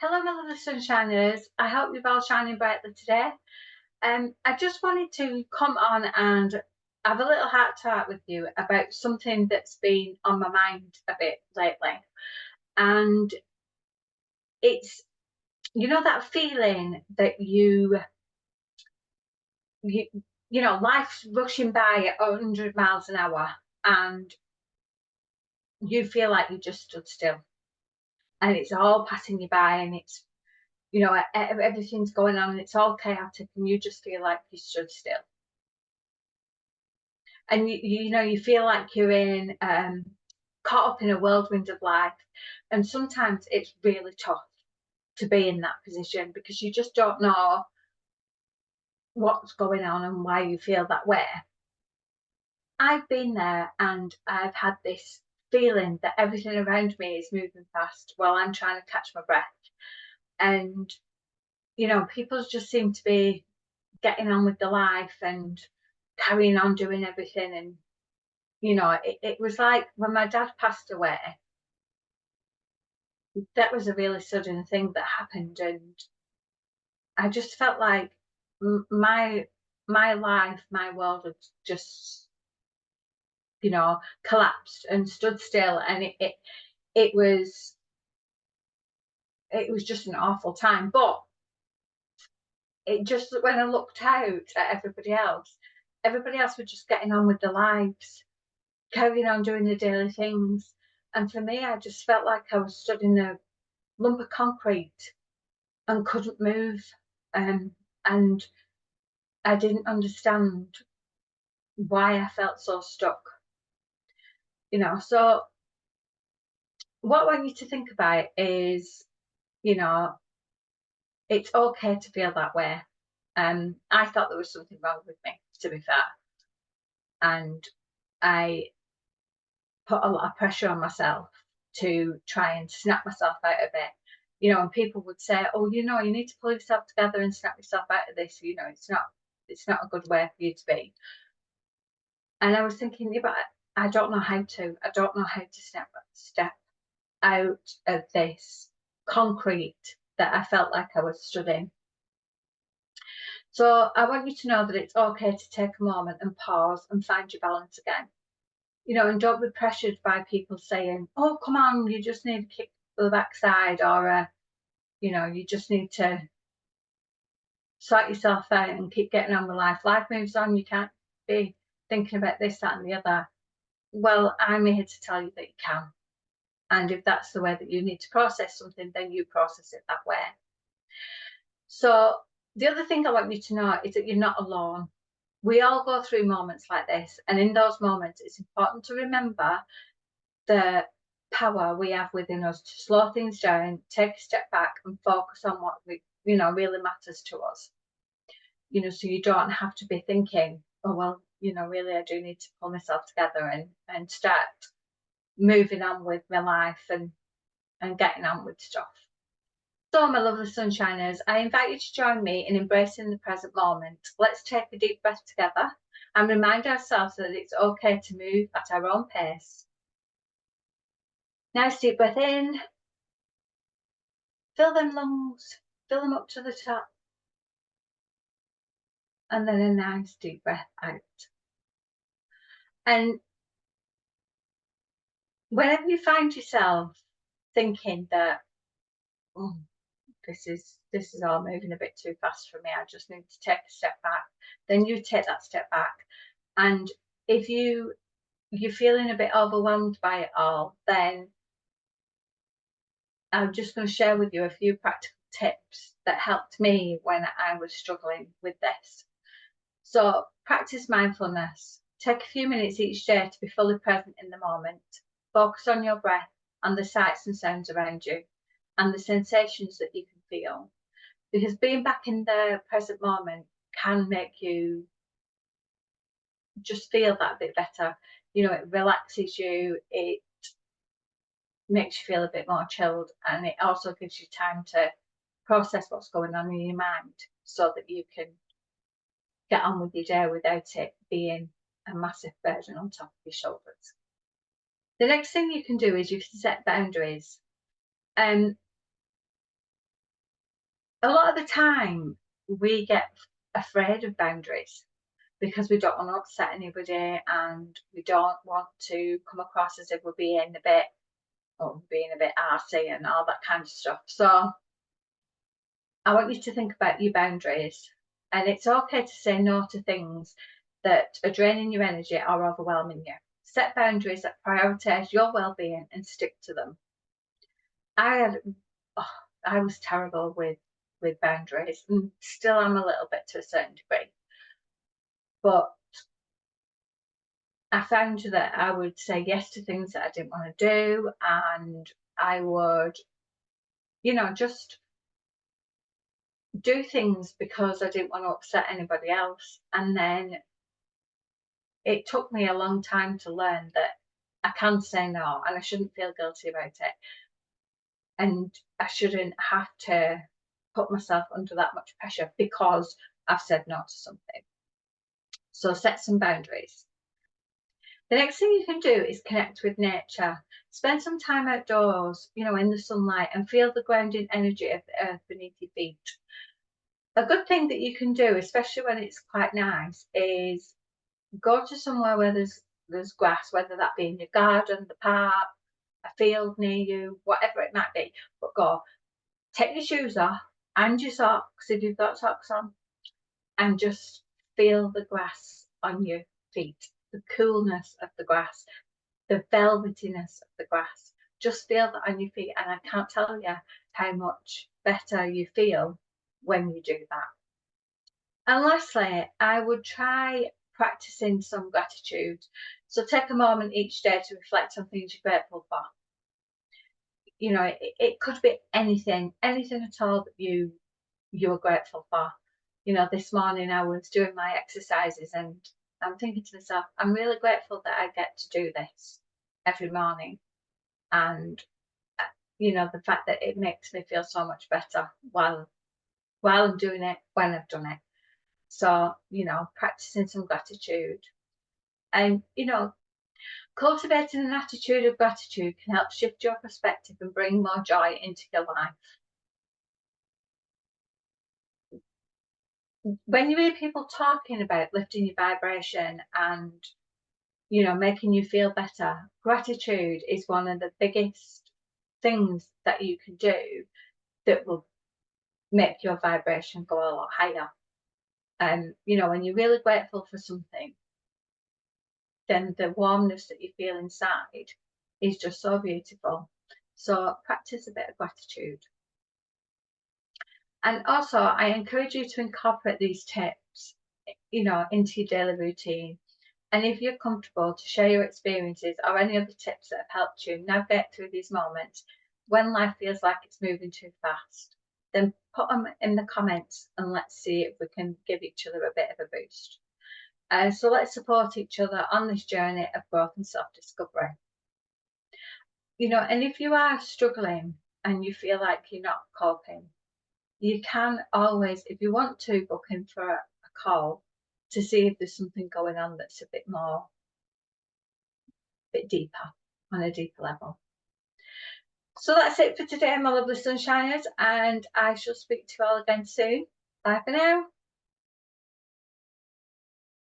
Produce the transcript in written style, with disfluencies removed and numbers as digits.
Hello, my lovely sunshiners. I hope you're all shining brightly today. I just wanted to come on and have a little heart to heart with you about something that's been on my mind a bit lately. And it's, that feeling that you, life's rushing by at 100 miles an hour and you feel like you just stood still and it's all passing you by and it's everything's going on and it's all chaotic and you just feel like you stood still. And you feel like you're in caught up in a whirlwind of life. And sometimes it's really tough to be in that position because you just don't know what's going on and why you feel that way. I've been there and I've had this feeling that everything around me is moving fast while I'm trying to catch my breath. And people just seem to be getting on with their life and carrying on doing everything. And it was like when my dad passed away, that was a really sudden thing that happened, and I just felt like my life, my world had just collapsed and stood still, and it was it was just an awful time. But it just when I looked out at everybody else was just getting on with their lives, carrying on doing the daily things, and for me, I just felt like I was stood in a lump of concrete and couldn't move. And I didn't understand why I felt so stuck. So what I want you to think about is, you know, it's okay to feel that way. I thought there was something wrong with me, to be fair. And I put a lot of pressure on myself to try and snap myself out of it. And people would say, oh, you need to pull yourself together and snap yourself out of this. It's not a good way for you to be. And I was thinking, yeah, but I don't know how to. I don't know how to step out of this concrete that I felt like I was stood in. So I want you to know that it's okay to take a moment and pause and find your balance again. And don't be pressured by people saying, oh, come on, you just need a kick to the backside, or, you just need to sort yourself out and keep getting on with life. Life moves on. You can't be thinking about this, that, and the other. Well, I'm here to tell you that you can. And if that's the way that you need to process something, then you process it that way. So the other thing I want you to know is that you're not alone. We all go through moments like this. And in those moments, it's important to remember the power we have within us to slow things down, take a step back and focus on what really matters to us. So you don't have to be thinking, oh, well, really, I do need to pull myself together and start moving on with my life and getting on with stuff. So, my lovely sunshiners, I invite you to join me in embracing the present moment. Let's take a deep breath together and remind ourselves that it's okay to move at our own pace. Nice deep breath in, fill them lungs, fill them up to the top, and then a nice deep breath out. And whenever you find yourself thinking that, oh, this is all moving a bit too fast for me, I just need to take a step back, then you take that step back. And if you're feeling a bit overwhelmed by it all, then I'm just going to share with you a few practical tips that helped me when I was struggling with this. So practice mindfulness. Take a few minutes each day to be fully present in the moment. Focus on your breath and the sights and sounds around you and the sensations that you can feel. Because being back in the present moment can make you just feel that bit better. It relaxes you, it makes you feel a bit more chilled, and it also gives you time to process what's going on in your mind so that you can get on with your day without it being a massive burden on top of your shoulders. The next thing you can do is you can set boundaries. a lot of the time we get afraid of boundaries because we don't want to upset anybody and we don't want to come across as if we're being a bit arsy and all that kind of stuff. So I want you to think about your boundaries, and it's okay to say no to things that are draining your energy or overwhelming you. Set boundaries that prioritize your well-being and stick to them. I had, oh, I was terrible with boundaries, and still am a little bit to a certain degree. But I found that I would say yes to things that I didn't want to do, and I would, just do things because I didn't want to upset anybody else. And then it took me a long time to learn that I can say no and I shouldn't feel guilty about it. And I shouldn't have to put myself under that much pressure because I've said no to something. So set some boundaries. The next thing you can do is connect with nature. Spend some time outdoors, in the sunlight, and feel the grounding energy of the earth beneath your feet. A good thing that you can do, especially when it's quite nice, is go to somewhere where there's grass, whether that be in your garden, the park, a field near you, whatever it might be. But go, take your shoes off and your socks if you've got socks on, and just feel the grass on your feet, the coolness of the grass, the velvetiness of the grass. Just feel that on your feet, and I can't tell you how much better you feel when you do that. And lastly, I would try practicing some gratitude. So take a moment each day to reflect on things you're grateful for. It could be anything at all that you're grateful for. This morning I was doing my exercises and I'm thinking to myself, I'm really grateful that I get to do this every morning. And the fact that it makes me feel so much better while I'm doing it, when I've done it. So, practicing some gratitude. And, cultivating an attitude of gratitude can help shift your perspective and bring more joy into your life. When you hear people talking about lifting your vibration and, making you feel better, gratitude is one of the biggest things that you can do that will make your vibration go a lot higher. And, when you're really grateful for something, then the warmness that you feel inside is just so beautiful. So practice a bit of gratitude. And also, I encourage you to incorporate these tips, into your daily routine. And if you're comfortable to share your experiences or any other tips that have helped you navigate through these moments when life feels like it's moving too fast, then put them in the comments and let's see if we can give each other a bit of a boost. So let's support each other on this journey of growth and self-discovery. And if you are struggling and you feel like you're not coping, you can always, if you want to, book in for a call to see if there's something going on that's a bit deeper, on a deeper level. So that's it for today, my lovely sunshiners, and I shall speak to you all again soon. Bye for now.